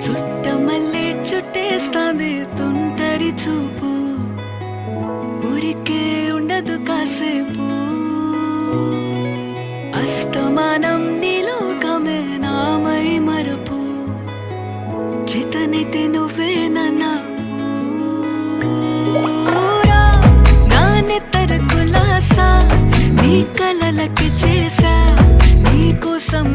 చుట్టమల్లే చుట్టేస్తాంది తుంటరి చూపు, ఊరికే ఉండదు కాసేపు. అస్తమానం నీలోకమే నామై మరపు, చేతనైతే నువ్వే నన్నా నానెత్తర కులాసా నీ కలలకి చేసా, నీ కోసం